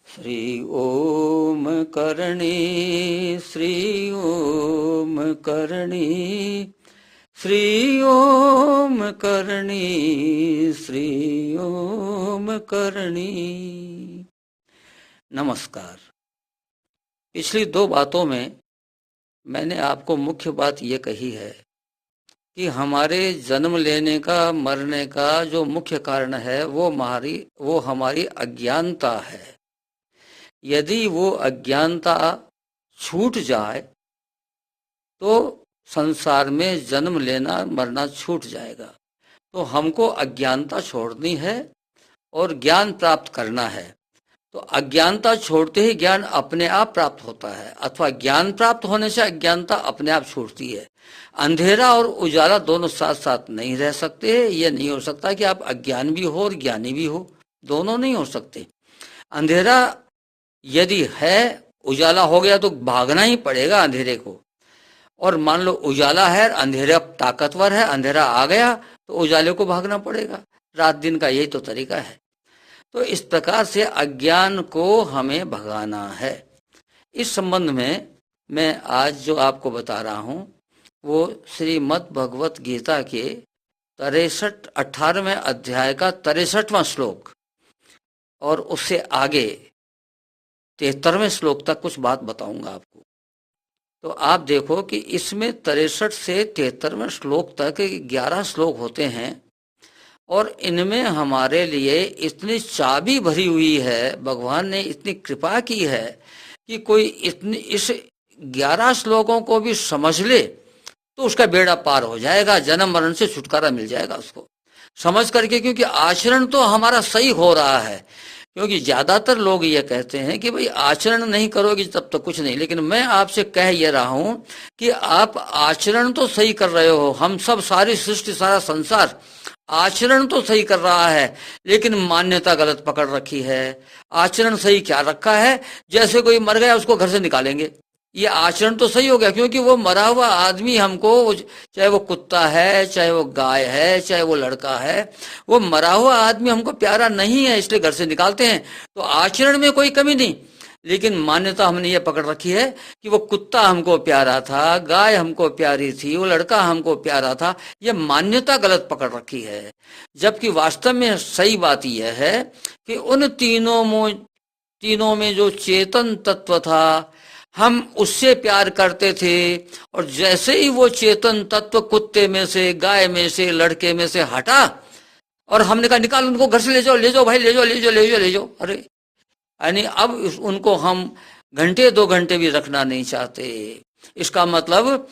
श्री ओम करणी, श्री ओम करणी, श्री ओम करणी, श्री ओम करणी। नमस्कार। पिछली दो बातों में मैंने आपको मुख्य बात ये कही है कि हमारे जन्म लेने का, मरने का जो मुख्य कारण है वो हमारी अज्ञानता है। यदि वो अज्ञानता छूट जाए तो संसार में जन्म लेना मरना छूट जाएगा। तो हमको अज्ञानता छोड़नी है और ज्ञान प्राप्त करना है। तो अज्ञानता छोड़ते ही ज्ञान अपने आप प्राप्त होता है, अथवा ज्ञान प्राप्त होने से अज्ञानता अपने आप छूटती है। अंधेरा और उजाला दोनों साथ साथ नहीं रह सकते। ये नहीं हो सकता कि आप अज्ञान भी हो और ज्ञानी भी हो, दोनों नहीं हो सकते। अंधेरा यदि है, उजाला हो गया तो भागना ही पड़ेगा अंधेरे को। और मान लो उजाला है, अंधेरा ताकतवर है, अंधेरा आ गया तो उजाले को भागना पड़ेगा। रात दिन का यही तो तरीका है। तो इस प्रकार से अज्ञान को हमें भगाना है। इस संबंध में मैं आज जो आपको बता रहा हूँ वो श्रीमद् भगवत गीता के 18वें अध्याय का 63वां श्लोक और उससे आगे 73वें श्लोक तक कुछ बात बताऊंगा आपको। तो आप देखो कि इसमें 63 से 73वें श्लोक तक 11 श्लोक होते हैं और इनमें हमारे लिए इतनी चाबी भरी हुई है, भगवान ने इतनी कृपा की है कि कोई इस 11 श्लोकों को भी समझ ले तो उसका बेड़ा पार हो जाएगा, जन्म मरण से छुटकारा मिल जाएगा उसको समझ करके। क्योंकि आचरण तो हमारा सही हो रहा है। क्योंकि ज्यादातर लोग ये कहते हैं कि भाई आचरण नहीं करोगे तब तो कुछ नहीं, लेकिन मैं आपसे कह ये रहा हूं कि आप आचरण तो सही कर रहे हो। हम सब, सारी सृष्टि, सारा संसार आचरण तो सही कर रहा है, लेकिन मान्यता गलत पकड़ रखी है। आचरण सही क्या रखा है? जैसे कोई मर गया उसको घर से निकालेंगे, ये आचरण तो सही हो गया। क्योंकि वो मरा हुआ आदमी हमको, चाहे वो कुत्ता है, चाहे वो गाय है, चाहे वो लड़का है, वो मरा हुआ आदमी हमको प्यारा नहीं है, इसलिए घर से निकालते हैं। तो आचरण में कोई कमी नहीं, लेकिन मान्यता हमने ये पकड़ रखी है कि वो कुत्ता हमको प्यारा था, गाय हमको प्यारी थी, वो लड़का हमको प्यारा था। ये मान्यता गलत पकड़ रखी है। जबकि वास्तव में सही बात यह है कि उन तीनों में जो चेतन तत्व था, हम उससे प्यार करते थे। और जैसे ही वो चेतन तत्व कुत्ते में से, गाय में से, लड़के में से हटा और हमने कहा निकाल उनको, घर से ले जाओ, ले जाओ भाई, ले जाओ, ले जाओ, ले जाओ, ले जाओ। अरे यानी अब उनको हम घंटे 2 घंटे भी रखना नहीं चाहते। इसका मतलब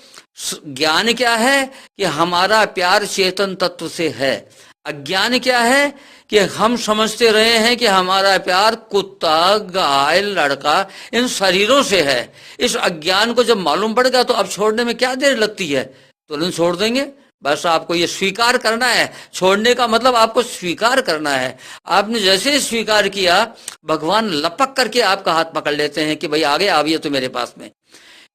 ज्ञान क्या है कि हमारा प्यार चेतन तत्व से है। अज्ञान क्या है कि हम समझते रहे हैं कि हमारा प्यार कुत्ता, गाय, लड़का, इन शरीरों से है। इस अज्ञान को जब मालूम पड़ गया तो अब छोड़ने में क्या देर लगती है, तुरंत छोड़ देंगे। बस आपको ये स्वीकार करना है। छोड़ने का मतलब आपको स्वीकार करना है। आपने जैसे ही स्वीकार किया, भगवान लपक करके आपका हाथ पकड़ लेते हैं कि भाई आगे आइए तो मेरे पास में।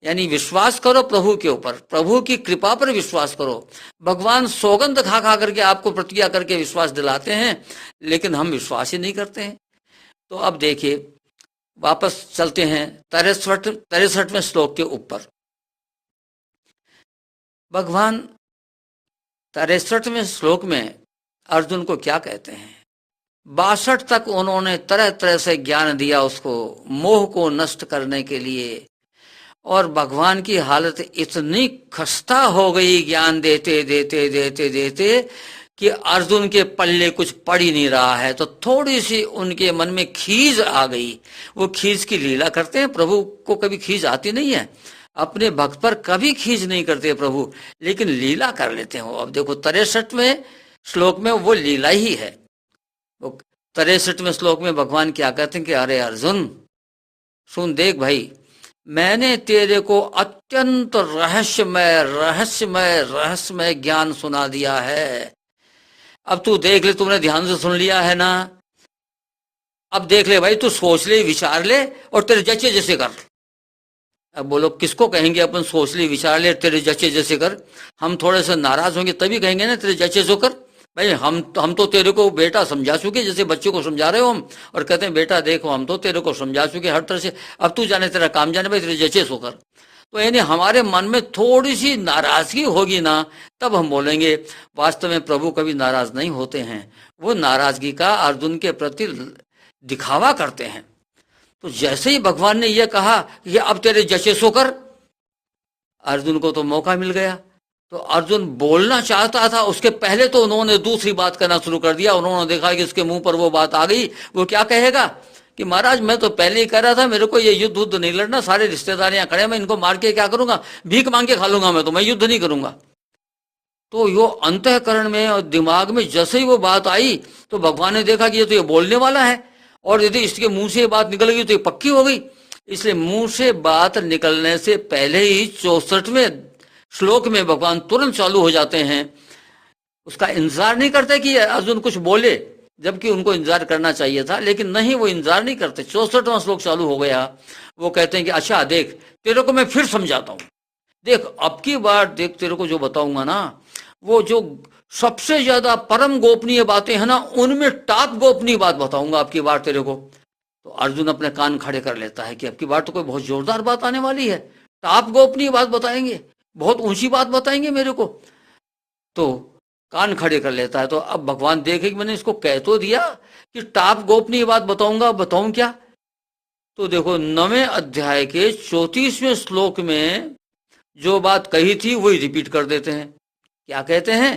यानी विश्वास करो प्रभु के ऊपर, प्रभु की कृपा पर विश्वास करो। भगवान सौगंध खा खा करके आपको प्रतिज्ञा करके विश्वास दिलाते हैं, लेकिन हम विश्वास ही नहीं करते हैं। तो अब देखिए, वापस चलते हैं 63वें श्लोक के ऊपर। भगवान 63वें श्लोक में अर्जुन को क्या कहते हैं? 62 तक उन्होंने तरह तरह से ज्ञान दिया उसको, मोह को नष्ट करने के लिए। और भगवान की हालत इतनी खस्ता हो गई ज्ञान देते देते देते देते कि अर्जुन के पल्ले कुछ पड़ ही नहीं रहा है। तो थोड़ी सी उनके मन में खीज आ गई। वो खीज की लीला करते हैं। प्रभु को कभी खीज आती नहीं है, अपने भक्त पर कभी खीज नहीं करते प्रभु, लेकिन लीला कर लेते हैं। अब देखो 63वें श्लोक में वो लीला ही है। वो 63वें श्लोक में भगवान क्या कहते हैं कि अरे अर्जुन सुन, देख भाई, मैंने तेरे को अत्यंत रहस्यमय ज्ञान सुना दिया है। अब तू देख ले, तुमने ध्यान से सुन लिया है ना? अब देख ले भाई, तू सोच ले, विचार ले और तेरे जैसे जैसे कर। अब बोलो किसको कहेंगे अपन सोच ले, विचार ले, तेरे जैसे जैसे कर? हम थोड़े से नाराज होंगे तभी कहेंगे ना तेरे जैसे जो कर। भाई हम तो तेरे को बेटा समझा चुके, जैसे बच्चे को समझा रहे हो हम, और कहते हैं बेटा देखो हम तो तेरे को समझा चुके हर तरह से, अब तू जाने तेरा काम जाने, भाई तेरे जचे सो कर। तो यानी हमारे मन में थोड़ी सी नाराजगी होगी ना, तब हम बोलेंगे। वास्तव में प्रभु कभी नाराज नहीं होते हैं, वो नाराजगी का अर्जुन के प्रति दिखावा करते हैं। तो जैसे ही भगवान ने यह कहा कि अब तेरे जचे सो कर, अर्जुन को तो मौका मिल गया। तो अर्जुन बोलना चाहता था, उसके पहले तो उन्होंने दूसरी बात करना शुरू कर दिया। उन्होंने देखा कि इसके मुंह पर वो बात आ गई, वो क्या कहेगा कि महाराज मैं तो पहले ही कह रहा था, मेरे को ये युद्ध नहीं लड़ना, सारे रिश्तेदार यहाँ खड़े, मैं इनको मार के क्या करूंगा, भीख मांग के खा लूंगा, मैं युद्ध नहीं करूंगा। तो यो अंतःकरण में और दिमाग में जैसे ही वो बात आई, तो भगवान ने देखा कि ये तो ये बोलने वाला है, और यदि इसके मुंह से बात निकल गई तो ये पक्की हो गई। इसलिए मुंह से बात निकलने से पहले ही 64वें श्लोक में भगवान तुरंत चालू हो जाते हैं। उसका इंतजार नहीं करते कि अर्जुन कुछ बोले, जबकि उनको इंतजार करना चाहिए था, लेकिन नहीं, वो इंतजार नहीं करते। 64वां श्लोक चालू हो गया। वो कहते हैं कि अच्छा देख, तेरे को मैं फिर समझाता हूं, देख अब की बार देख, तेरे को जो बताऊंगा ना, वो जो सबसे ज्यादा परम गोपनीय बातें हैं ना, उनमें टॉप गोपनीय बात बताऊंगा अब की बार तेरे को। तो अर्जुन अपने कान खड़े कर लेता है कि अब की बार तो कोई बहुत जोरदार बात आने वाली है, टॉप गोपनीय बात बताएंगे, बहुत ऊंची बात बताएंगे मेरे को। तो कान खड़े कर लेता है। तो अब भगवान देखे कि मैंने इसको कह तो दिया कि टॉप गोपनीय बात बताऊंगा, बताऊं क्या। तो देखो 9वें अध्याय के 34वें श्लोक में जो बात कही थी वही रिपीट कर देते हैं। क्या कहते हैं,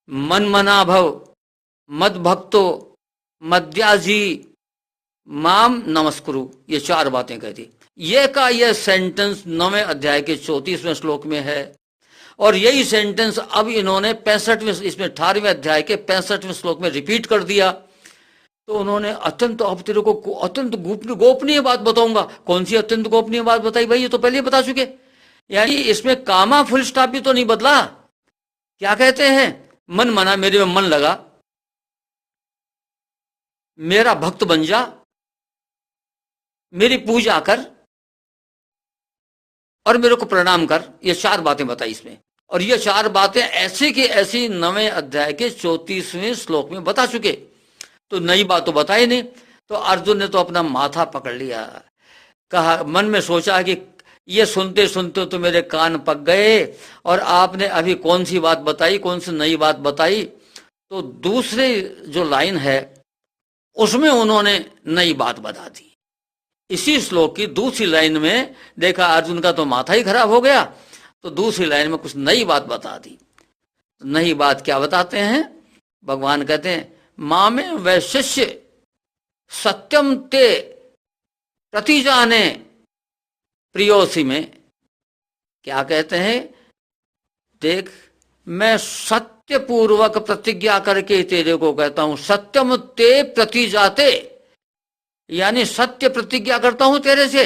मन मना भव मद भक्तो मद्याजी माम नमस्कुरु, ये 4 बातें कहती। ये का यह सेंटेंस 9वें अध्याय के 34वें श्लोक में है, और यही सेंटेंस अब इन्होंने 65वें, इसमें 18वें अध्याय के 65वें श्लोक में रिपीट कर दिया। तो उन्होंने अत्यंत, अब तेरे को अत्यंत गोपनीय बात बताऊंगा। कौन सी अत्यंत गोपनीय बात बताई भाई, ये तो पहले बता चुके। यानी इसमें कामा फुल स्टॉप भी तो नहीं बदला। क्या कहते हैं, मन मना, मेरे में मन लगा, मेरा भक्त बन जा, मेरी पूजा कर और मेरे को प्रणाम कर। ये 4 बातें बताई इसमें, और ये 4 बातें ऐसी की ऐसी 9वें अध्याय के 34वें श्लोक में बता चुके। तो नई बात तो बताई नहीं। तो अर्जुन ने तो अपना माथा पकड़ लिया, कहा, मन में सोचा कि ये सुनते सुनते तो मेरे कान पक गए, और आपने अभी कौन सी बात बताई, कौन सी नई बात बताई। तो दूसरे जो लाइन है उसमें उन्होंने नई बात बता दी। इसी श्लोक की दूसरी लाइन में देखा अर्जुन का तो माथा ही खराब हो गया। तो दूसरी लाइन में कुछ नई बात बता दी। नई बात क्या बताते हैं, भगवान कहते हैं, मामे वैशिष्य सत्यम ते प्रतिजाने प्रियोसी में। क्या कहते हैं, देख मैं सत्य पूर्वक प्रतिज्ञा करके तेरे को कहता हूं, सत्यम ते प्रतिजाते, यानी सत्य प्रतिज्ञा करता हूं तेरे से।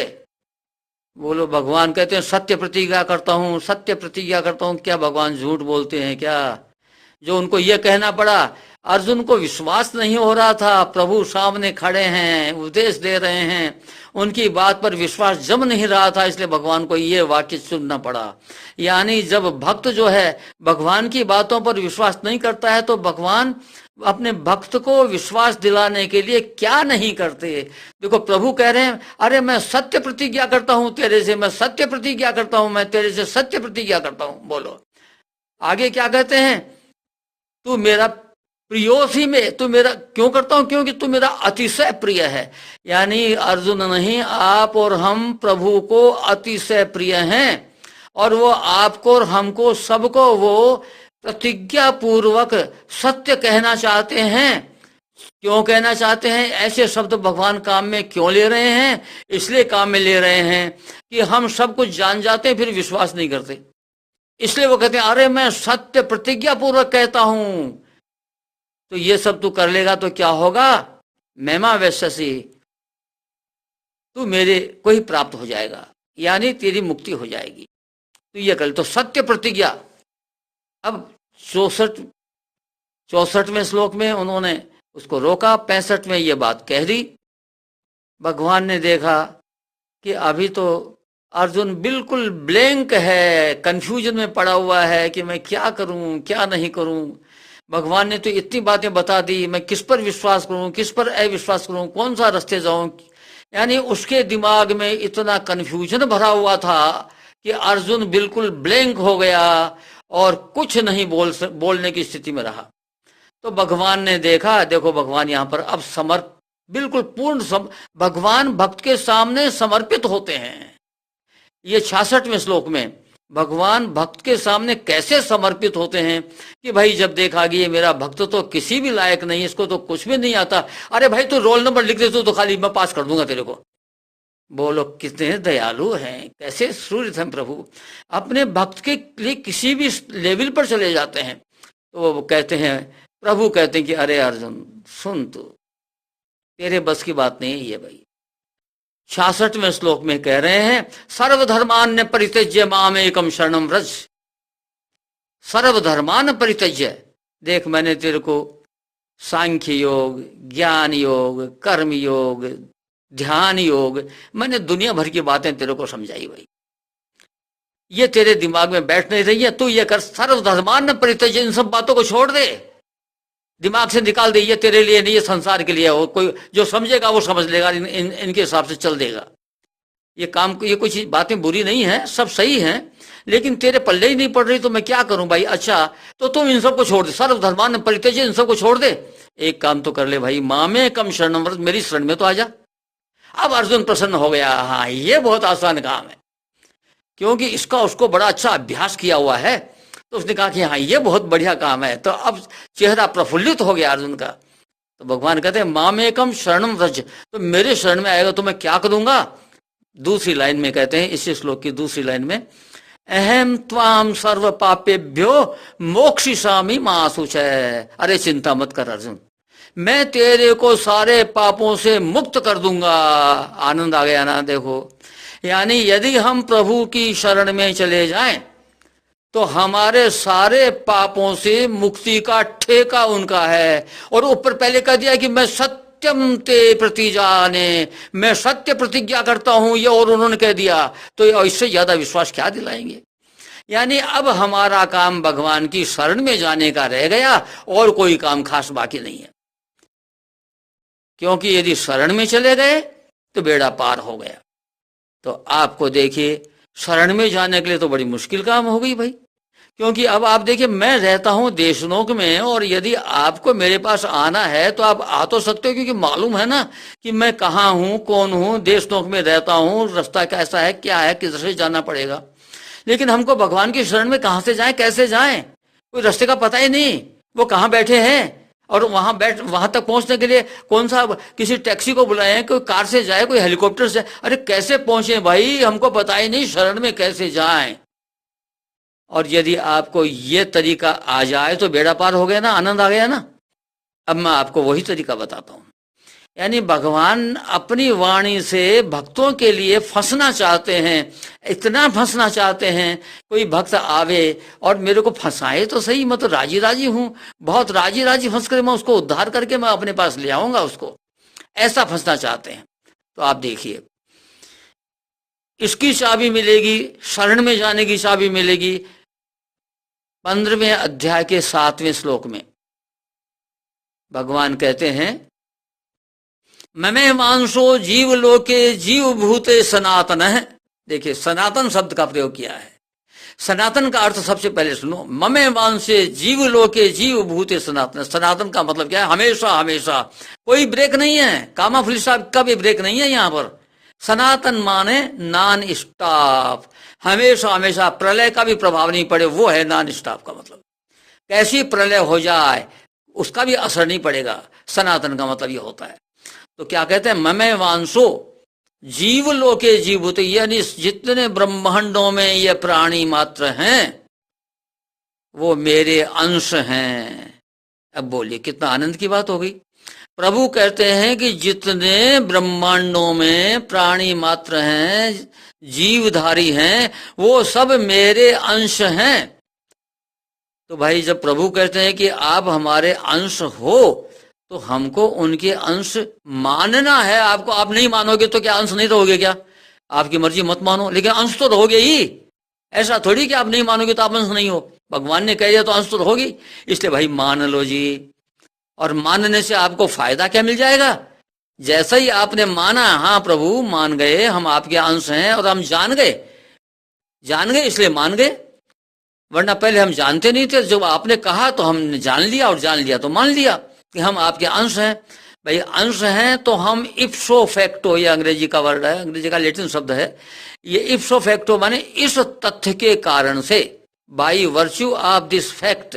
बोलो, भगवान कहते हैं सत्य प्रतिज्ञा करता हूं, सत्य प्रतिज्ञा करता हूं। क्या भगवान झूठ बोलते हैं क्या? जो उनको यह कहना पड़ा, अर्जुन को विश्वास नहीं हो रहा था, प्रभु सामने खड़े हैं, उपदेश दे रहे हैं, उनकी बात पर विश्वास जम नहीं रहा था, इसलिए भगवान को ये वाक्य सुनना पड़ा। यानी जब भक्त जो है भगवान की बातों पर विश्वास नहीं करता है, तो भगवान अपने भक्त को विश्वास दिलाने के लिए क्या नहीं करते। देखो प्रभु कह रहे हैं, अरे मैं सत्य प्रतिज्ञा करता हूं तेरे से, मैं सत्य प्रतिज्ञा करता हूं, मैं तेरे से सत्य प्रतिज्ञा करता हूं। बोलो आगे क्या कहते हैं, तू मेरा प्रियोसी में, तू मेरा क्यों करता हूं, क्योंकि तू मेरा अतिशय प्रिय है। यानी अर्जुन नहीं, आप और हम प्रभु को अतिशय प्रिय हैं, और वो आपको और हमको सबको वो प्रतिज्ञा पूर्वक सत्य कहना चाहते हैं। क्यों कहना चाहते हैं, ऐसे शब्द भगवान काम में क्यों ले रहे हैं, इसलिए काम में ले रहे हैं कि हम सब कुछ जान जाते हैं फिर विश्वास नहीं करते। इसलिए वो कहते हैं, अरे मैं सत्य प्रतिज्ञा पूर्वक कहता हूं, तो ये सब तू कर लेगा तो क्या होगा, महिमा वैश्यसी, तू मेरे को ही प्राप्त हो जाएगा, यानी तेरी मुक्ति हो जाएगी, तो ये कर। तो सत्य प्रतिज्ञा। अब 64वें श्लोक में उन्होंने उसको रोका, 65 में ये बात कह दी। भगवान ने देखा कि अभी तो अर्जुन बिल्कुल ब्लैंक है, कंफ्यूजन में पड़ा हुआ है कि मैं क्या करूं क्या नहीं करूं। भगवान ने तो इतनी बातें बता दी, मैं किस पर विश्वास करूं, किस पर अविश्वास करूं, कौन सा रास्ते जाऊं। यानी उसके दिमाग में इतना कन्फ्यूजन भरा हुआ था कि अर्जुन बिल्कुल ब्लैंक हो गया और कुछ नहीं बोलने की स्थिति में रहा। तो भगवान ने देखा, देखो भगवान यहाँ पर अब बिल्कुल भगवान भक्त के सामने समर्पित होते हैं। ये 66वें श्लोक में भगवान भक्त के सामने कैसे समर्पित होते हैं कि भाई जब देखा कि ये मेरा भक्त तो किसी भी लायक नहीं, इसको तो कुछ भी नहीं आता, अरे भाई तू रोल नंबर लिख दे तो खाली मैं पास कर दूंगा तेरे को। बोलो कितने दयालु हैं, कैसे सूर्य हैं प्रभु, अपने भक्त के लिए किसी भी लेवल पर चले जाते हैं। तो वो कहते हैं, प्रभु कहते हैं कि अरे अर्जुन सुन, तू तेरे बस की बात नहीं है ये भाई। 66वें श्लोक में कह रहे हैं, सर्वधर्मान्य परित्यज्य माम एकम शरणम व्रज। सर्वधर्मान परित्यज्य, देख मैंने तेरे को सांख्य योग, ज्ञान योग, कर्म योग, ध्यान योग, मैंने दुनिया भर की बातें तेरे को समझाई भाई, ये तेरे दिमाग में बैठ नहीं रही है। तू ये कर, सर्वधर्मान परित्यज्य, इन सब बातों को छोड़ दे, दिमाग से निकाल दे, ये तेरे लिए नहीं, ये संसार के लिए हो। कोई जो समझेगा वो समझ लेगा, इनके हिसाब से चल देगा। ये काम, ये कुछ बातें बुरी नहीं है, सब सही हैं, लेकिन तेरे पल्ले ही नहीं पड़ रही तो मैं क्या करूं भाई। अच्छा तो तुम इन सबको छोड़ दे, सर्वधर्मान परित्यज्य, इन सबको छोड़ दे, एक काम तो कर ले भाई, मामे कम शरणम व्रज, मेरी शरण में तो आ जा। अब अर्जुन प्रसन्न हो गया, हाँ ये बहुत आसान काम है, क्योंकि इसका उसको बड़ा अच्छा अभ्यास किया हुआ है। तो उसने कहा कि हाँ ये बहुत बढ़िया काम है। तो अब चेहरा प्रफुल्लित हो गया अर्जुन का। तो भगवान कहते हैं मामेकम शरणम व्रज, तो मेरे शरण में आएगा तो मैं क्या करूंगा। दूसरी लाइन में कहते हैं, इसी श्लोक की दूसरी लाइन में, अहम त्वाम सर्व पापेभ्यो मोक्षिषामि मा शुचय। अरे चिंता मत कर अर्जुन, मैं तेरे को सारे पापों से मुक्त कर दूंगा। आनंद आ गया ना, देखो। यानी यदि हम प्रभु की शरण में चले जाएं तो हमारे सारे पापों से मुक्ति का ठेका उनका है। और ऊपर पहले कह दिया कि मैं सत्यम ते प्रतिजाने, मैं सत्य प्रतिज्ञा करता हूं, ये और उन्होंने कह दिया, तो इससे ज्यादा विश्वास क्या दिलाएंगे। यानी अब हमारा काम भगवान की शरण में जाने का रह गया, और कोई काम खास बाकी नहीं है, क्योंकि यदि शरण में चले गए तो बेड़ा पार हो गया। तो आपको देखिए, शरण में जाने के लिए तो बड़ी मुश्किल काम हो गई भाई, क्योंकि अब आप देखिए मैं रहता हूं देशनोक में, और यदि आपको मेरे पास आना है तो आप आ तो सकते हो, क्योंकि मालूम है ना कि मैं कहाँ हूं, कौन हूं, देशनोक में रहता हूं, रास्ता कैसा है, क्या है, किधर से जाना पड़ेगा। लेकिन हमको भगवान की शरण में कहाँ से जाएं, कैसे जाएं, कोई रास्ते का पता ही नहीं, वो कहाँ बैठे हैं, और वहां तक पहुंचने के लिए कौन सा, किसी टैक्सी को बुलाएं, कोई कार से जाए, कोई हेलीकॉप्टर से, अरे कैसे पहुंचे भाई, हमको पता ही नहीं शरण में कैसे जाएं। और यदि आपको ये तरीका आ जाए तो बेड़ा पार हो गया ना, आनंद आ गया ना। अब मैं आपको वही तरीका बताता हूं। यानी भगवान अपनी वाणी से भक्तों के लिए फंसना चाहते हैं, इतना फंसना चाहते हैं, कोई भक्त आवे और मेरे को फंसाए तो सही, मैं तो राजी राजी हूं, बहुत राजी राजी फंस कर मैं उसको उद्धार करके मैं अपने पास ले आऊंगा उसको, ऐसा फंसना चाहते हैं। तो आप देखिए, इसकी चाबी मिलेगी, शरण में जाने की चाबी मिलेगी 15वें अध्याय के 7वें श्लोक में। भगवान कहते हैं, ममे मांसो जीव लोके जीव भूते सनातन है। देखिए सनातन शब्द का प्रयोग किया है। सनातन का अर्थ सबसे पहले सुनो, ममे मांसे जीव लोके जीव भूते सनातन। सनातन का मतलब क्या है, हमेशा हमेशा, कोई ब्रेक नहीं है, कामा फुल स्टॉप का भी ब्रेक नहीं है यहाँ पर। सनातन माने नॉन स्टॉप, हमेशा हमेशा, प्रलय का भी प्रभाव नहीं पड़े, वो है नॉन स्टॉप का मतलब। कैसी प्रलय हो जाए उसका भी असर नहीं पड़ेगा, सनातन का मतलब ये होता है। तो क्या कहते हैं, ममे वांसो जीव लोके जीव, तो यानी जितने ब्रह्मांडों में ये प्राणी मात्र हैं वो मेरे अंश हैं। अब बोलिए कितना आनंद की बात हो गई। प्रभु कहते हैं कि जितने ब्रह्मांडों में प्राणी मात्र हैं, जीवधारी हैं, वो सब मेरे अंश हैं। तो भाई जब प्रभु कहते हैं कि आप हमारे अंश हो, तो हमको उनके अंश मानना है। आपको, आप नहीं मानोगे तो क्या अंश नहीं रहोगे क्या? आपकी मर्जी, मत मानो, लेकिन अंश तो रहोगे ही। ऐसा थोड़ी कि आप नहीं मानोगे तो आप अंश नहीं हो। भगवान ने कह दिया तो अंश तो होगी, इसलिए भाई मान लो जी। और मानने से आपको फायदा क्या मिल जाएगा? जैसा ही आपने माना, हाँ प्रभु मान गए, हम आपके अंश हैं, और हम जान गए, इसलिए मान गए, वरना पहले हम जानते नहीं थे। जब आपने कहा तो हमने जान लिया, और जान लिया तो मान लिया कि हम आपके अंश हैं। भाई अंश हैं तो हम इप्सो फैक्टो, ये अंग्रेजी का वर्ड है, अंग्रेजी का लैटिन शब्द है ये। इप्सो फैक्टो माने इस तथ्य के कारण से, by virtue of this fact,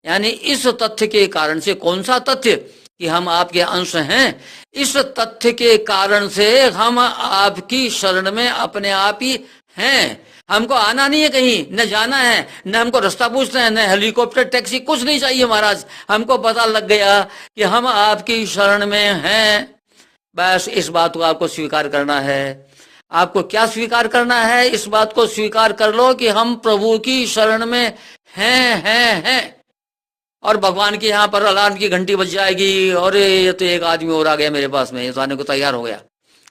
यानी इस तथ्य के कारण से। कौन सा तथ्य? कि हम आपके अंश हैं। इस तथ्य के कारण से हम आपकी शरण में अपने आप ही हैं। हमको आना नहीं है कहीं, न जाना है, न हमको रास्ता पूछना है, न हेलीकॉप्टर टैक्सी, कुछ नहीं चाहिए महाराज। हमको पता लग गया कि हम आपकी शरण में हैं। बस इस बात को आपको स्वीकार करना है। आपको क्या स्वीकार करना है? इस बात को स्वीकार कर लो कि हम प्रभु की शरण में हैं। और भगवान के यहाँ पर अलार्म की घंटी बज जाएगी, और ये तो एक आदमी और आ गया मेरे पास में, ये तो आने को तैयार हो गया,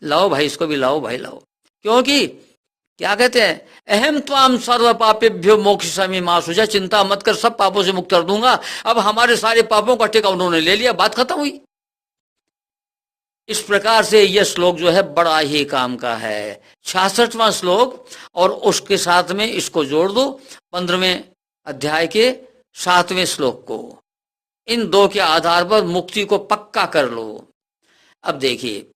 लाओ भाई इसको भी लाओ, भाई लाओ। क्योंकि क्या कहते हैं, अहम त्वाम सर्व पापेभ्यो मोक्षयामि मा शुचा, चिंता मत कर, सब पापों से मुक्त कर दूंगा। अब हमारे सारे पापों का टिका उन्होंने ले लिया, बात खत्म हुई। इस प्रकार से यह श्लोक जो है बड़ा ही काम का है। 66वां श्लोक, और उसके साथ में इसको जोड़ दो 15वें अध्याय के 7वें श्लोक को। इन दो के आधार पर मुक्ति को पक्का कर लो। अब देखिए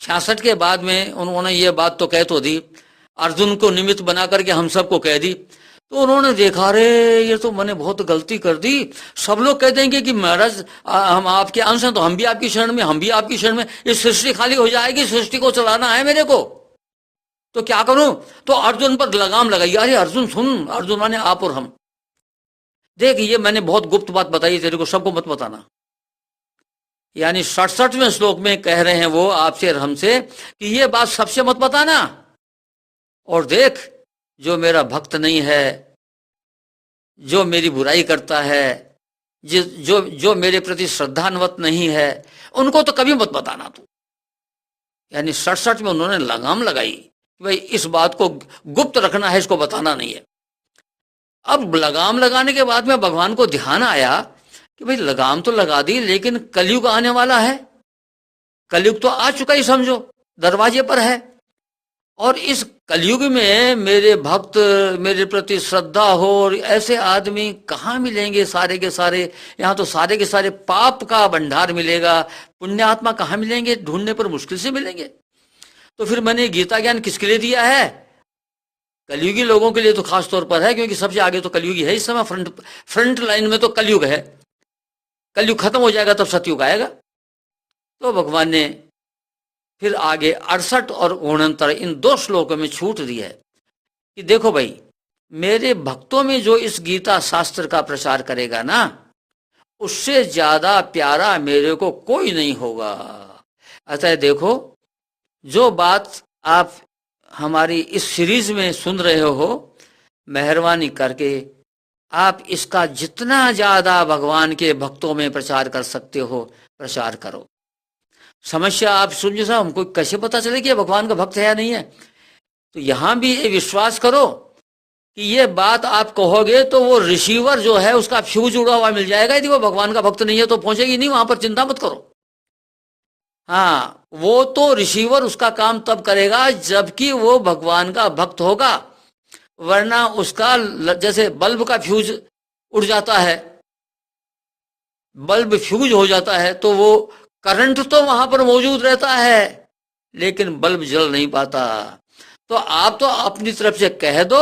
66 के बाद में उन्होंने ये बात तो कह तो दी, अर्जुन को निमित्त बना करके हम सबको कह दी। तो उन्होंने देखा, रे ये तो मैंने बहुत गलती कर दी। सब लोग कह देंगे कि महाराज हम आपके अंश हैं, तो हम भी आपकी शरण में, हम भी आपकी शरण में, इस सृष्टि खाली हो जाएगी, सृष्टि को चलाना है मेरे को, तो क्या करूं? तो अर्जुन पर लगाम लगाई। अरे अर्जुन सुन, अर्जुन माने आप और हम, देख ये मैंने बहुत गुप्त बात बताई तेरे को, सबको मत बताना। यानी 67वें श्लोक में कह रहे हैं वो आपसे और हमसे कि ये बात सबसे मत बताना। और देख जो मेरा भक्त नहीं है, जो मेरी बुराई करता है, जो मेरे प्रति श्रद्धान्वित नहीं है, उनको तो कभी मत बताना तू। यानी 67 में उन्होंने लगाम लगाई कि भाई इस बात को गुप्त रखना है, इसको बताना नहीं है। अब लगाम लगाने के बाद में भगवान को ध्यान आया कि भाई लगाम तो लगा दी, लेकिन कलयुग आने वाला है, कलयुग तो आ चुका ही समझो, दरवाजे पर है। और इस कलयुग में मेरे भक्त, मेरे प्रति श्रद्धा हो, और ऐसे आदमी कहाँ मिलेंगे? सारे के सारे, यहाँ तो सारे के सारे पाप का भंडार मिलेगा, पुण्यात्मा कहाँ मिलेंगे? ढूंढने पर मुश्किल से मिलेंगे। तो फिर मैंने गीता ज्ञान किसके लिए दिया है? कलयुगी लोगों के लिए तो खास तौर पर है, क्योंकि सबसे आगे तो कलयुगी है इस समय, फ्रंट लाइन में तो कलयुग है। कलयुग खत्म हो जाएगा तब सतयुग आएगा। तो भगवान ने फिर आगे 68 और 69 इन दो श्लोकों में छूट दी है कि देखो भाई, मेरे भक्तों में जो इस गीता शास्त्र का प्रचार करेगा ना, उससे ज्यादा प्यारा मेरे को कोई नहीं होगा। अतः देखो, जो बात आप हमारी इस सीरीज में सुन रहे हो, मेहरबानी करके आप इसका जितना ज्यादा भगवान के भक्तों में प्रचार कर सकते हो प्रचार करो। समस्या आप सुनिए साहब, हमको कैसे पता चले कि भगवान का भक्त है या नहीं है? तो यहां भी ये विश्वास करो कि ये बात आप कहोगे तो वो रिसीवर जो है उसका फ्यूज उड़ा हुआ मिल जाएगा। यदि वो भगवान का भक्त नहीं है तो पहुंचेगी नहीं वहां पर, चिंता मत करो। हाँ, वो तो रिसीवर उसका काम तब करेगा जबकि वो भगवान का भक्त होगा, वरना उसका जैसे बल्ब का फ्यूज उड़ जाता है, बल्ब फ्यूज हो जाता है, तो वो करंट तो वहां पर मौजूद रहता है लेकिन बल्ब जल नहीं पाता। तो आप तो अपनी तरफ से कह दो,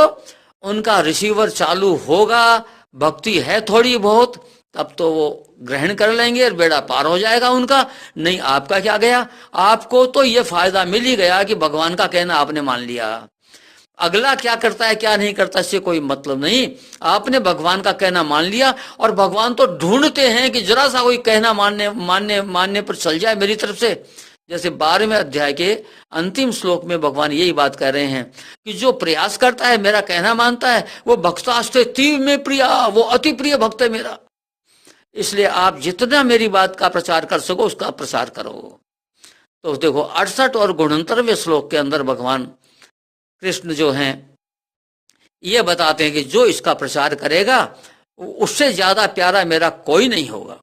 उनका रिसीवर चालू होगा, भक्ति है थोड़ी बहुत, तब तो वो ग्रहण कर लेंगे और बेड़ा पार हो जाएगा उनका। नहीं, आपका क्या गया? आपको तो ये फायदा मिल ही गया कि भगवान का कहना आपने मान लिया। अगला क्या करता है क्या नहीं करता इससे कोई मतलब नहीं, आपने भगवान का कहना मान लिया। और भगवान तो ढूंढते हैं कि जरा सा कोई कहना मानने पर चल जाए मेरी तरफ से। जैसे 12वें अध्याय के अंतिम श्लोक में भगवान यही बात कर रहे हैं कि जो प्रयास करता है, मेरा कहना मानता है, वो भक्तास्ते तीव में प्रिया, वो अति प्रिय भक्त है मेरा। इसलिए आप जितना मेरी बात का प्रचार कर सको उसका प्रचार करो। तो देखो 68 और 69वें श्लोक के अंदर भगवान कृष्ण जो हैं ये बताते हैं कि जो इसका प्रचार करेगा उससे ज्यादा प्यारा मेरा कोई नहीं होगा।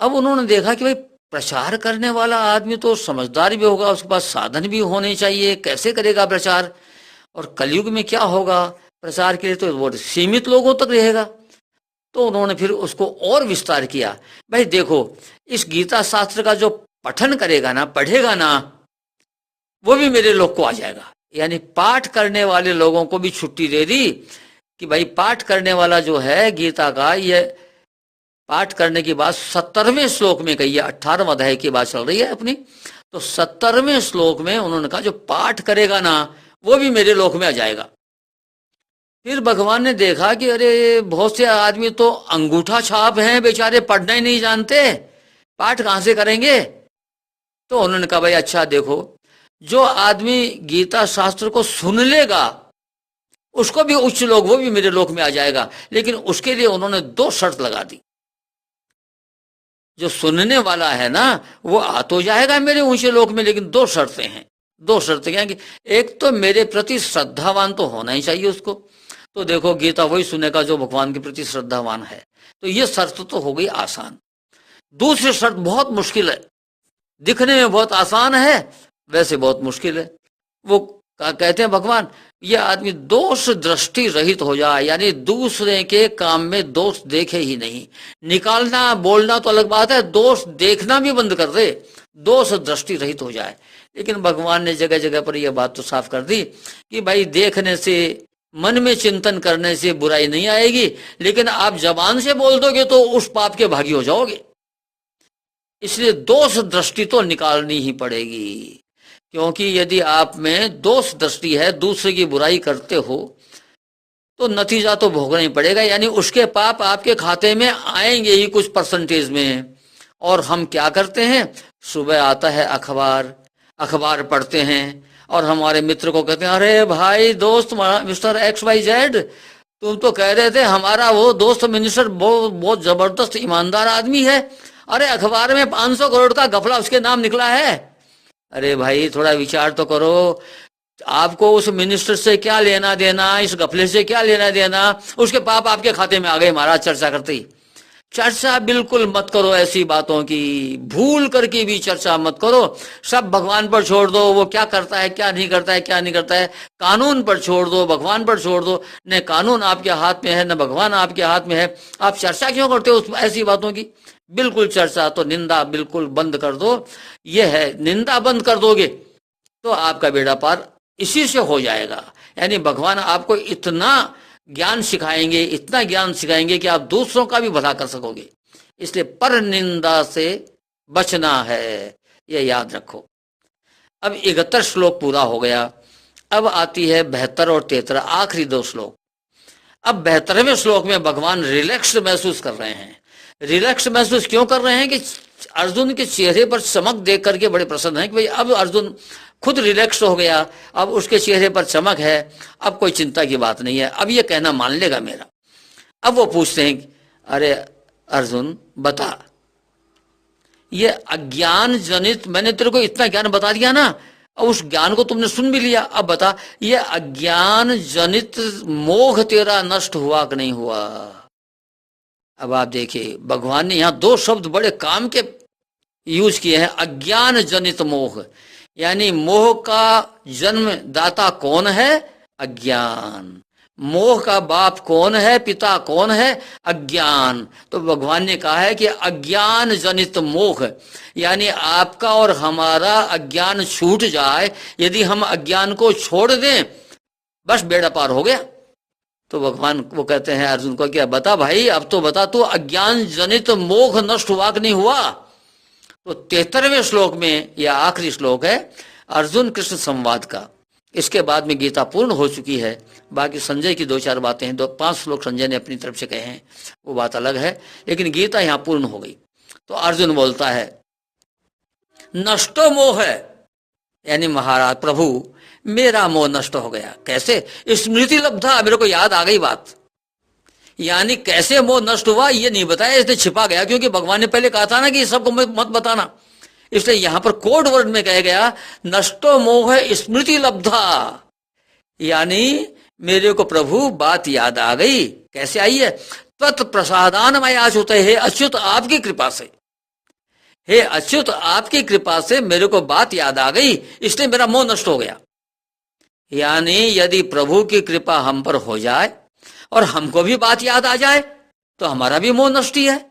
अब उन्होंने देखा कि भाई प्रचार करने वाला आदमी तो समझदार भी होगा, उसके पास साधन भी होने चाहिए, कैसे करेगा प्रचार, और कलयुग में क्या होगा प्रचार के लिए तो वो सीमित लोगों तक रहेगा। तो उन्होंने फिर उसको और विस्तार किया। भाई देखो, इस गीता शास्त्र का जो पठन करेगा ना, पढ़ेगा ना, वो भी मेरे लोग को आ जाएगा। यानी पाठ करने वाले लोगों को भी छुट्टी दे दी कि भाई पाठ करने वाला जो है गीता का, ये पाठ करने की बात 17वें श्लोक में कही है, 18वां अध्याय की बात चल रही है अपनी। तो 17वें श्लोक में उन्होंने कहा जो पाठ करेगा ना वो भी मेरे लोक में आ जाएगा। फिर भगवान ने देखा कि अरे बहुत से आदमी तो अंगूठा छाप हैं, बेचारे पढ़ना ही नहीं जानते, पाठ कहां से करेंगे। तो उन्होंने कहा भाई अच्छा देखो, जो आदमी गीता शास्त्र को सुन लेगा उसको भी उच्च लोग, वो भी मेरे लोक में आ जाएगा। लेकिन उसके लिए उन्होंने 2 शर्त लगा दी। जो सुनने वाला है ना वो आ तो जाएगा मेरे ऊंचे लोक में, लेकिन 2 शर्तें हैं। 2 शर्तें क्या कि एक तो मेरे प्रति श्रद्धावान तो होना ही चाहिए उसको। तो देखो गीता वही सुनेगा जो भगवान के प्रति श्रद्धावान है। तो ये शर्त तो हो गई आसान। दूसरी शर्त बहुत मुश्किल है, दिखने में बहुत आसान है, वैसे बहुत मुश्किल है। वो कहते हैं भगवान, ये आदमी दोष दृष्टि रहित हो जाए, यानी दूसरे के काम में दोष देखे ही नहीं। निकालना बोलना तो अलग बात है, दोष देखना भी बंद कर दे, दोष दृष्टि रहित हो जाए। लेकिन भगवान ने जगह जगह पर यह बात तो साफ कर दी कि भाई देखने से, मन में चिंतन करने से बुराई नहीं आएगी, लेकिन आप जबान से बोल दोगे तो उस पाप के भागी हो जाओगे। इसलिए दोष दृष्टि तो निकालनी ही पड़ेगी, क्योंकि यदि आप में दोष दृष्टि है, दूसरे की बुराई करते हो, तो नतीजा तो भोगना ही पड़ेगा। यानी उसके पाप आपके खाते में आएंगे ही कुछ परसेंटेज में। और हम क्या करते हैं, सुबह आता है अखबार, अखबार पढ़ते हैं और हमारे मित्र को कहते हैं अरे भाई दोस्त मिस्टर XYZ, तुम तो कह रहे थे हमारा वो दोस्त मिनिस्टर बहुत जबरदस्त ईमानदार आदमी है, अरे अखबार में 500 करोड़ का घपला उसके नाम निकला है। अरे भाई थोड़ा विचार तो करो, आपको उस मिनिस्टर से क्या लेना देना, इस घपले से क्या लेना देना, उसके पाप आपके खाते में आ गए महाराज चर्चा करते ही। चर्चा बिल्कुल मत करो ऐसी बातों की, भूल करके भी चर्चा मत करो। सब भगवान पर छोड़ दो, वो क्या करता है क्या नहीं करता है, क्या नहीं करता है। कानून पर छोड़ दो, भगवान पर छोड़ दो। न कानून आपके हाथ में है न भगवान आपके हाथ में है, आप चर्चा क्यों करते हो ऐसी बातों की। बिल्कुल चर्चा तो, निंदा बिल्कुल बंद कर दो। ये है, निंदा बंद कर दोगे तो आपका बेड़ा पार इसी से हो जाएगा। यानी भगवान आपको इतना ज्ञान सिखाएंगे, इतना ज्ञान सिखाएंगे कि आप दूसरों का भी भला कर सकोगे। इसलिए पर निंदा से बचना है, ये याद रखो। अब 71 श्लोक पूरा हो गया। अब आती है 72 और 73, आखिरी 2 श्लोक। अब 72वें श्लोक में भगवान रिलैक्स महसूस कर रहे हैं। रिलैक्स महसूस क्यों कर रहे हैं कि अर्जुन के चेहरे पर चमक देख करके बड़े प्रसन्न हैं कि भाई अब अर्जुन खुद रिलैक्स हो गया, अब उसके चेहरे पर चमक है, अब कोई चिंता की बात नहीं है, अब ये कहना मान लेगा मेरा। अब वो पूछते हैं अरे अर्जुन बता, ये अज्ञान जनित, मैंने तेरे को इतना ज्ञान बता दिया ना, अब उस ज्ञान को तुमने सुन भी लिया, अब बता ये अज्ञान जनित मोह तेरा नष्ट हुआ कि नहीं हुआ। अब आप देखिए भगवान ने यहाँ 2 शब्द बड़े काम के यूज किए हैं, अज्ञान जनित मोह। यानी मोह का जन्मदाता कौन है, अज्ञान। मोह का बाप कौन है, पिता कौन है, अज्ञान। तो भगवान ने कहा है कि अज्ञान जनित मोह, यानी आपका और हमारा अज्ञान छूट जाए, यदि हम अज्ञान को छोड़ दें बस बेड़ा पार हो गया। तो भगवान वो कहते हैं अर्जुन को, क्या बता भाई, अब तो बता तू अज्ञान जनित मोह नष्ट हुआ कि नहीं हुआ। तो 73वें श्लोक में यह आखिरी श्लोक है अर्जुन कृष्ण संवाद का। इसके बाद में गीता पूर्ण हो चुकी है। बाकी संजय की 2-4 बातें हैं, 5 श्लोक संजय ने अपनी तरफ से कहे हैं, वो बात अलग है, लेकिन गीता यहाँ पूर्ण हो गई। तो अर्जुन बोलता है नष्टो मोह है, यानी महाराज प्रभु मेरा मोह नष्ट हो गया। कैसे, स्मृति लब्धा, मेरे को याद आ गई बात। यानी कैसे मोह नष्ट हुआ ये नहीं बताया, इसने छिपा गया, क्योंकि भगवान ने पहले कहा था ना कि सबको मत बताना। इसलिए यहां पर कोड वर्ड में कहा गया नष्टो मोह स्मृति लब्धा, यानी मेरे को प्रभु बात याद आ गई। कैसे आई है? तत्प्रसादान मैं आच्युत, हे अच्युत आपकी कृपा से, हे अच्युत आपकी कृपा से मेरे को बात याद आ गई, इसलिए मेरा मोह नष्ट हो गया। यानी यदि प्रभु की कृपा हम पर हो जाए और हमको भी बात याद आ जाए तो हमारा भी मोह नष्ट ही है।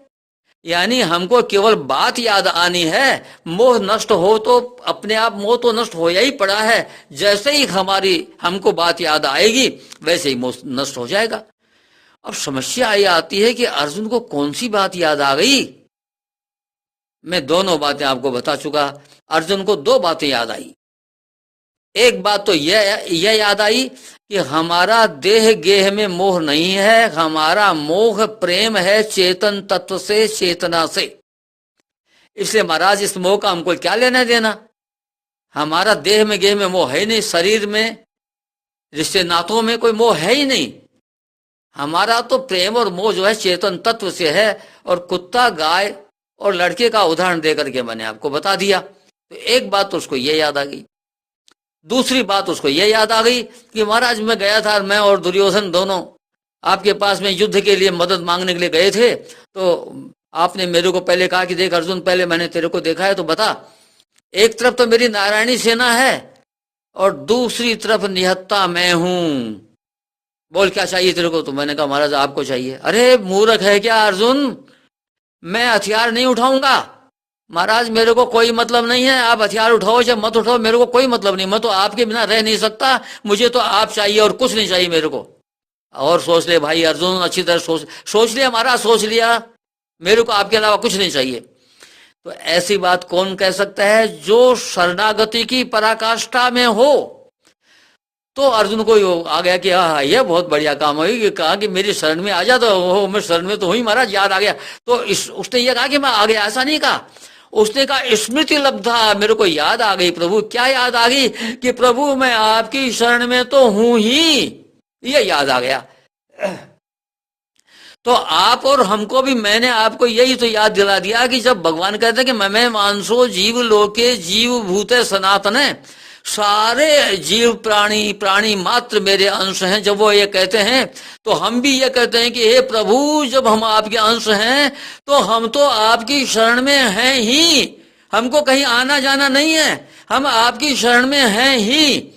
यानी हमको केवल बात याद आनी है, मोह नष्ट हो तो अपने आप मोह तो नष्ट हो ही पड़ा है। जैसे ही हमको बात याद आएगी वैसे ही मोह नष्ट हो जाएगा। अब समस्या ये आती है कि अर्जुन को कौन सी बात याद आ गई। मैं दोनों बातें आपको बता चुका। अर्जुन को दो बातें याद आई। एक बात तो यह याद आई कि हमारा देह गेह में मोह नहीं है, हमारा मोह प्रेम है चेतन तत्व से, चेतना से। इसलिए महाराज इस मोह का हमको क्या लेना देना। हमारा देह में गेह में मोह है ही नहीं, शरीर में रिश्ते नातों में कोई मोह है ही नहीं। हमारा तो प्रेम और मोह जो है चेतन तत्व से है। और कुत्ता, गाय और लड़के का उदाहरण देकर के मैंने आपको बता दिया। तो एक बात तो उसको ये याद आ गई। दूसरी बात उसको ये याद आ गई कि महाराज मैं गया था, मैं और दुर्योधन दोनों आपके पास में युद्ध के लिए मदद मांगने के लिए गए थे। तो आपने मेरे को पहले कहा कि देख अर्जुन, पहले मैंने तेरे को देखा है तो बता, एक तरफ तो मेरी नारायणी सेना है और दूसरी तरफ निहत्ता मैं हूं, बोल क्या चाहिए तेरे को। तो मैंने कहा महाराज आपको चाहिए। अरे मूर्ख है क्या अर्जुन, मैं हथियार नहीं उठाऊंगा। महाराज मेरे को कोई मतलब नहीं है, आप हथियार उठाओ या मत उठाओ, मेरे को कोई मतलब नहीं, मैं तो आपके बिना रह नहीं सकता, मुझे तो आप चाहिए और कुछ नहीं चाहिए मेरे को। और सोच ले भाई अर्जुन, अच्छी तरह सोच लिया महाराज, सोच लिया, मेरे को आपके अलावा कुछ नहीं चाहिए। तो ऐसी बात कौन कह सकता है जो शरणागति की पराकाष्ठा में हो। तो अर्जुन को आ गया कि हाँ यह बहुत बढ़िया काम हो, कहा कि मेरी शरण में आ जा। तो मैं शरण में तो हुई महाराज, याद आ गया। तो उसने ये कहा कि मैं आ गया, ऐसा नहीं कहा। उसने कहा स्मृति लब्धा, मेरे को याद आ गई। प्रभु क्या याद आ गई कि प्रभु मैं आपकी शरण में तो हूं ही, ये याद आ गया। तो आप और हमको भी मैंने आपको यही तो याद दिला दिया कि जब भगवान कहते हैं कि मैं मानसो जीव लोके जीव भूते सनातन है, सारे जीव प्राणी मात्र मेरे अंश हैं। जब वो ये कहते हैं तो हम भी ये कहते हैं कि हे प्रभु जब हम आपके अंश हैं तो हम तो आपकी शरण में हैं ही, हमको कहीं आना जाना नहीं है, हम आपकी शरण में हैं ही।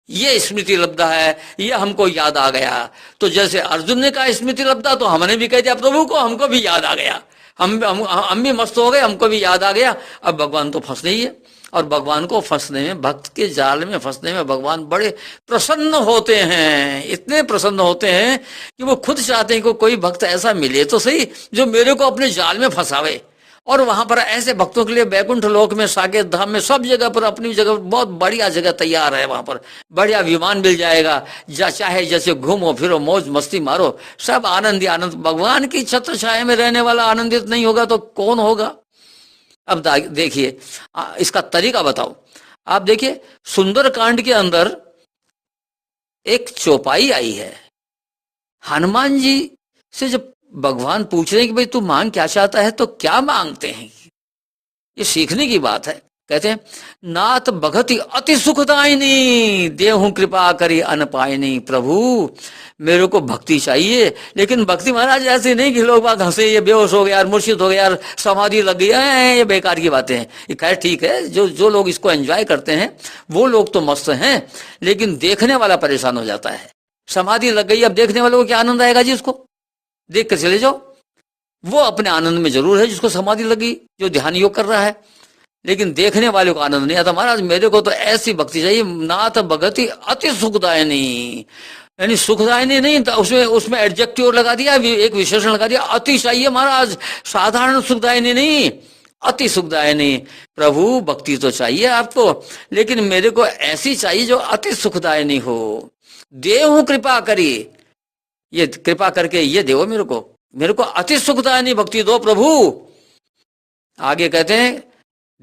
ये स्मृति लब्धा है, ये हमको याद आ गया। तो जैसे अर्जुन ने कहा स्मृति लब्धा, तो हमने भी कह दिया प्रभु को, हमको भी याद आ गया, हम भी मस्त हो गए, हमको भी याद आ गया। अब भगवान तो फंस नहीं है, और भगवान को फंसने में, भक्त के जाल में फंसने में भगवान बड़े प्रसन्न होते हैं, इतने प्रसन्न होते हैं कि वो खुद चाहते हैं कि कोई भक्त ऐसा मिले तो सही जो मेरे को अपने जाल में फंसावे। और वहां पर ऐसे भक्तों के लिए बैकुंठ लोक में, साकेत धाम में, सब जगह पर अपनी जगह बहुत बढ़िया जगह तैयार है। वहां पर बढ़िया विमान मिल जाएगा, चाहे जैसे घूमो फिरो मौज मस्ती मारो, सब आनंद ही आनंद। भगवान की छत्र छाया में रहने वाला आनंदित नहीं होगा तो कौन होगा। अब देखिए इसका तरीका बताओ। आप देखिए सुंदर कांड के अंदर एक चौपाई आई है। हनुमान जी से जब भगवान पूछ रहे हैं कि भाई तू मांग क्या चाहता है, तो क्या मांगते हैं, ये सीखने की बात है। कहते हैं नाथ भगति अति सुखदायिनी, देहु कृपा करी अनपायनी। प्रभु मेरे को भक्ति चाहिए, लेकिन भक्ति महाराज ऐसे नहीं कि लोग बाग हंसे, ये बेहोश हो गया यार, मुर्शिद हो गया यार, समाधि लग गई है, ये बेकार की बातें हैं। ये खैर ठीक है, जो लोग इसको एंजॉय करते हैं वो लोग तो मस्त हैं, लेकिन देखने वाला परेशान हो जाता है। समाधि लग गई, अब देखने वाले को क्या आनंद आएगा जी, उसको देख कर चले जाओ। वो अपने आनंद में जरूर है जिसको समाधि लगी, जो ध्यान योग कर रहा है, लेकिन देखने वाले को आनंद नहीं आता। महाराज मेरे को तो ऐसी भक्ति चाहिए, नाथ भगति अति सुखदायिनी, यानी सुखदायिनी नहीं, उसमें एडजेक्टिव लगा दिया, एक विशेषण लगा दिया, अति चाहिए महाराज, साधारण सुखदायिनी नहीं, अति सुखदायिनी। प्रभु भक्ति तो चाहिए आपको, लेकिन मेरे को ऐसी चाहिए जो अति सुखदायिनी हो। देहु कृपा करिए, ये कृपा करके ये देवो मेरे को अति सुखदायिनी भक्ति दो प्रभु। आगे कहते हैं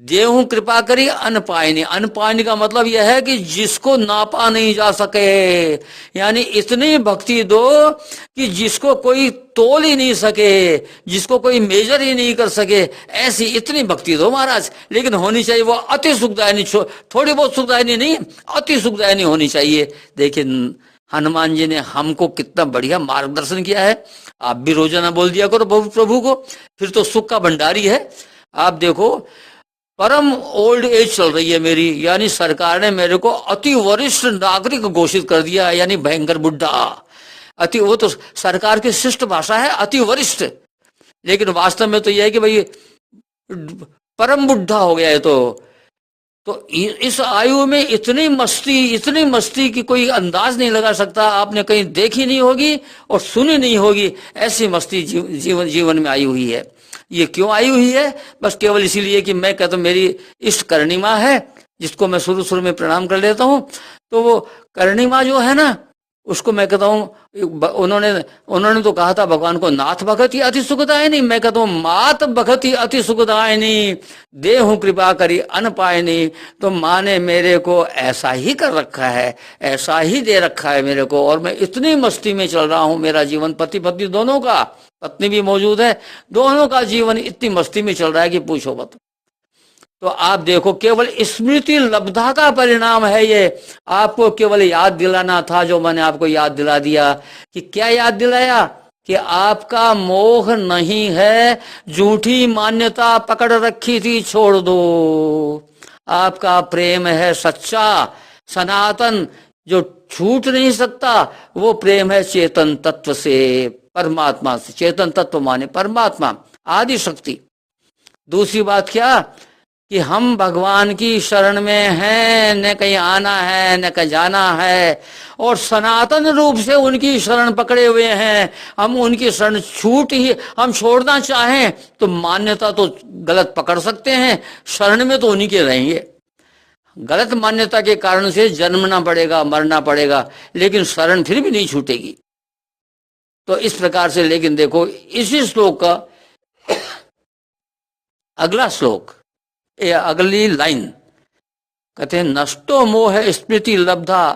देहु कृपा करी अनपायनी। अनपायनी का मतलब यह है कि जिसको नापा नहीं जा सके, यानी इतनी भक्ति दो कि जिसको कोई तोल ही नहीं सके, जिसको कोई मेजर ही नहीं कर सके, ऐसी इतनी भक्ति दो महाराज। लेकिन होनी चाहिए वो अति सुखदायिनी, थोड़ी बहुत सुखदायिनी नहीं, अति सुखदायिनी होनी चाहिए। देखिए हनुमान जी ने हमको कितना बढ़िया मार्गदर्शन किया है। आप भी रोजाना बोल दिया करो प्रभु को, फिर तो सुख का भंडारी है। आप देखो, परम ओल्ड एज चल रही है मेरी, यानी सरकार ने मेरे को अति वरिष्ठ नागरिक घोषित कर दिया, यानी भयंकर बुढ़ा। अति, वो तो सरकार की शिष्ट भाषा है अति वरिष्ठ, लेकिन वास्तव में तो यह है कि भाई परम बुढ़ा हो गया है। तो इस आयु में इतनी मस्ती की कोई अंदाज नहीं लगा सकता। आपने कहीं देखी नहीं होगी और सुनी नहीं होगी, ऐसी मस्ती जीवन में आई हुई है। ये क्यों आई हुई है? बस केवल इसीलिए कि मैं कहता हूँ मेरी इष्ट करणी माँ है, जिसको मैं शुरू में प्रणाम कर लेता हूँ। तो वो करणी माँ जो है ना, उसको मैं कहता हूँ, उन्होंने तो कहा था भगवान को, नाथ भगति अति सुखदायिनी। मैं कहता हूँ मात भगति अति सुखदायिनी, देहु कृपा करी अन पायनी। तो माँ ने मेरे को ऐसा ही कर रखा है, ऐसा ही दे रखा है मेरे को, और मैं इतनी मस्ती में चल रहा हूँ। मेरा जीवन पति पत्नी दोनों का, पत्नी भी मौजूद है, दोनों का जीवन इतनी मस्ती में चल रहा है कि पूछो मत। तो आप देखो, केवल स्मृति लब्धा का परिणाम है ये। आपको केवल याद दिलाना था, जो मैंने आपको याद दिला दिया। कि क्या याद दिलाया? कि आपका मोह नहीं है, झूठी मान्यता पकड़ रखी थी, छोड़ दो। आपका प्रेम है सच्चा, सनातन, जो छूट नहीं सकता। वो प्रेम है चेतन तत्व से, परमात्मा से। चेतन तत्व माने परमात्मा, आदि शक्ति। दूसरी बात क्या? कि हम भगवान की शरण में हैं, न कहीं आना है न कहीं जाना है, और सनातन रूप से उनकी शरण पकड़े हुए हैं। हम उनकी शरण हम छोड़ना चाहें तो मान्यता तो गलत पकड़ सकते हैं, शरण में तो उन्हीं के रहेंगे। गलत मान्यता के कारण से जन्मना पड़ेगा, मरना पड़ेगा, लेकिन शरण फिर भी नहीं छूटेगी। तो इस प्रकार से, लेकिन देखो इसी श्लोक का अगला श्लोक, अगली लाइन कहते हैं, नष्टो मोह स्मृति लब्धा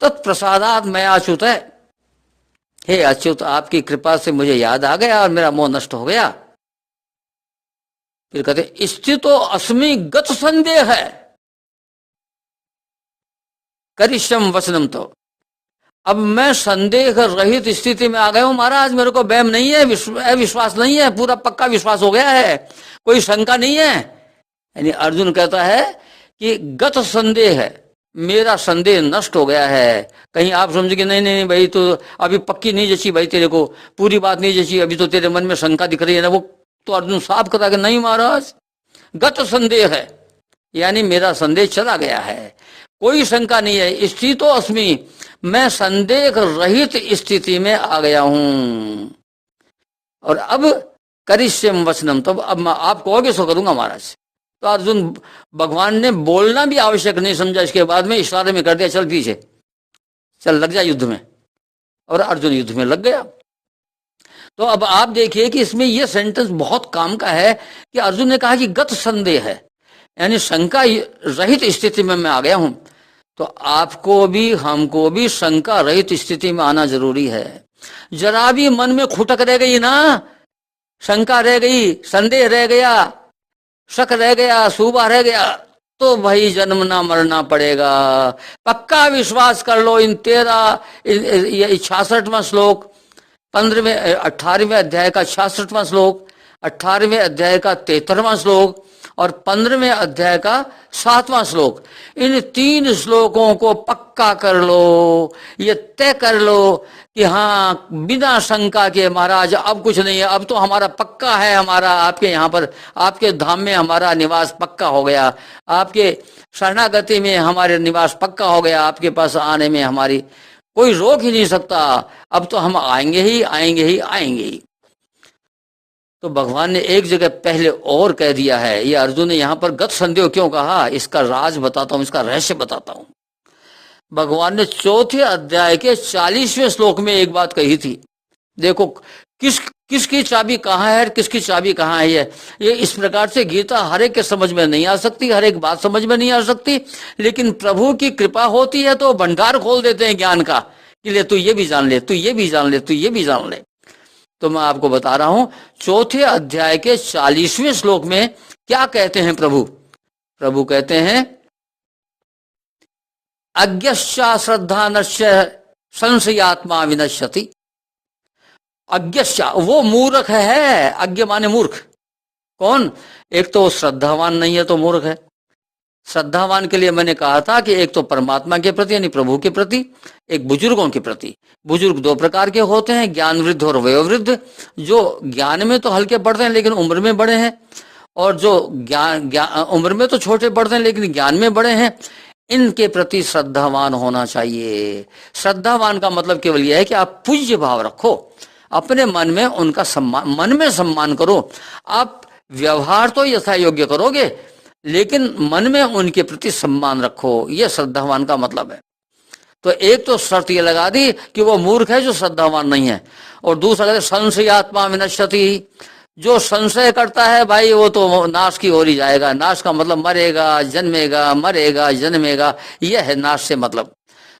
तत्प्रसादात मैं अच्युत है। हे अच्युत, आपकी कृपा से मुझे याद आ गया और मेरा मोह नष्ट हो गया। फिर कहते, स्थितो अस्मि गत संदेह है करिष्यम वचनम। तो अब मैं संदेह रहित स्थिति में आ गया हूं महाराज। मेरे को वहम नहीं है, विश्वास नहीं है, पूरा पक्का विश्वास हो गया है, कोई शंका नहीं है। यानी अर्जुन कहता है कि गत संदेह है, मेरा संदेह नष्ट हो गया है। कहीं आप समझे नहीं नहीं भाई, तो अभी पक्की नहीं जची भाई, तेरे को पूरी बात नहीं जची, अभी तो तेरे मन में शंका दिख रही है ना। वो तो अर्जुन साफ कहता कि नहीं महाराज, गत संदेह है, यानी मेरा संदेह चला गया है, कोई शंका नहीं है। स्थितो अस्मि, मैं संदेह रहित स्थिति में आ गया हूं। और अब करिष्यम वचनम, तब अब मैं आप कहोगे सो करूंगा महाराज। तो अर्जुन, भगवान ने बोलना भी आवश्यक नहीं समझा, इसके बाद में इशारे में कर दिया, चल पीछे चल, लग जा युद्ध में। और अर्जुन युद्ध में लग गया। तो अब आप देखिए कि इसमें यह सेंटेंस बहुत काम का है कि अर्जुन ने कहा कि गत संदेह है, यानी शंका रहित स्थिति में मैं आ गया हूं। तो आपको भी हमको भी शंका रहित स्थिति में आना जरूरी है। जरा भी मन में खुटक रह गई ना, शंका रह गई, संदेह रह गया, शक रह गया, सूबा रह गया, तो भाई जन्मना मरना पड़ेगा। पक्का विश्वास कर लो। इन 66वां श्लोक, 15वें 18वें अध्याय का 66वां श्लोक, 18वें अध्याय का 73वां श्लोक और 15वें अध्याय का 7वां श्लोक, इन 3 श्लोकों को पक्का कर लो। ये तय कर लो कि हाँ, बिना शंका के महाराज अब कुछ नहीं है, अब तो हमारा पक्का है, हमारा आपके यहाँ पर, आपके धाम में हमारा निवास पक्का हो गया, आपके शरणागति में हमारे निवास पक्का हो गया, आपके पास आने में हमारी कोई रोक ही नहीं सकता, अब तो हम आएंगे ही आएंगे ही आएंगे ही। तो भगवान ने एक जगह पहले और कह दिया है। ये अर्जुन ने यहाँ पर गत संदेह क्यों कहा, इसका राज बताता हूं, इसका रहस्य बताता हूं। भगवान ने 4थे अध्याय के 40वें श्लोक में एक बात कही थी। देखो किसकी चाबी कहाँ है, किसकी चाबी कहाँ है। ये इस प्रकार से गीता हर एक के समझ में नहीं आ सकती, हर एक बात समझ में नहीं आ सकती, लेकिन प्रभु की कृपा होती है तो भंडार खोल देते हैं ज्ञान का, कि ले तू ये भी जान ले, तू ये भी जान ले, तू ये भी जान ले। तो मैं आपको बता रहा हूं 4थे अध्याय के 40वें श्लोक में क्या कहते हैं प्रभु। प्रभु कहते हैं, अज्ञश्च श्रद्धा नश्य संशयात्मा विनश्यति। अज्ञश्च वो मूर्ख है, अज्ञ माने मूर्ख। कौन? एक तो श्रद्धावान नहीं है तो मूर्ख है। श्रद्धावान के लिए मैंने कहा था कि एक तो परमात्मा के प्रति यानी प्रभु के प्रति, एक बुजुर्गों के प्रति। बुजुर्ग दो प्रकार के होते हैं, ज्ञान वृद्ध और वयोवृद्ध। जो ज्ञान में तो हल्के पड़ते हैं लेकिन उम्र में बड़े हैं, और जो उम्र में तो छोटे पड़ते हैं लेकिन ज्ञान में बड़े हैं, इनके प्रति श्रद्धावान होना चाहिए। श्रद्धावान का मतलब केवल यह है कि आप पूज्य भाव रखो, अपने मन में उनका सम्मान, मन में सम्मान करो। आप व्यवहार तो यथा योग्य करोगे लेकिन मन में उनके प्रति सम्मान रखो, यह श्रद्धावान का मतलब है। तो एक तो शर्त ये लगा दी कि वो मूर्ख है जो श्रद्धावान नहीं है, और दूसरा कहते संशयात्मा विनश्यति, जो संशय करता है भाई वो तो नाश की ओर ही जाएगा। नाश का मतलब मरेगा, जन्मेगा, मरेगा, जन्मेगा, यह है नाश से मतलब।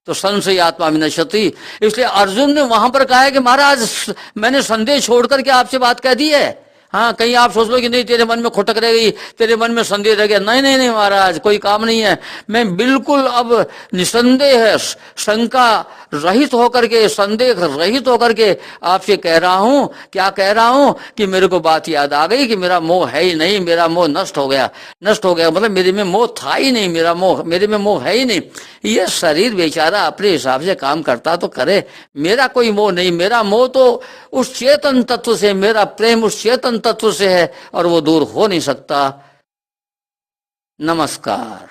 तो संशयात्मा विनश्यति, इसलिए अर्जुन ने वहां पर कहा है कि महाराज मैंने संदेह छोड़ करके आपसे बात कह दी है। हाँ, कहीं आप सोच लो कि नहीं तेरे मन में खुटक रह गई, तेरे मन में संदेह रह गया। नहीं नहीं नहीं महाराज, कोई काम नहीं है। मैं बिल्कुल अब निसंदेह, शंका रहित होकर के, संदेह रहित होकर के आपसे कह रहा हूं। क्या कह रहा हूं कि मेरे को बात याद आ गई कि मेरा मोह है ही नहीं, मेरा मोह नष्ट हो गया। नष्ट हो गया मतलब मेरे में मोह था ही नहीं, मेरे में मोह है ही नहीं। ये शरीर बेचारा अपने हिसाब से काम करता तो करे, मेरा कोई मोह नहीं। मेरा मोह तो उस चेतन तत्व से, मेरा प्रेम उस चेतन तत्व से है और वो दूर हो नहीं सकता। नमस्कार।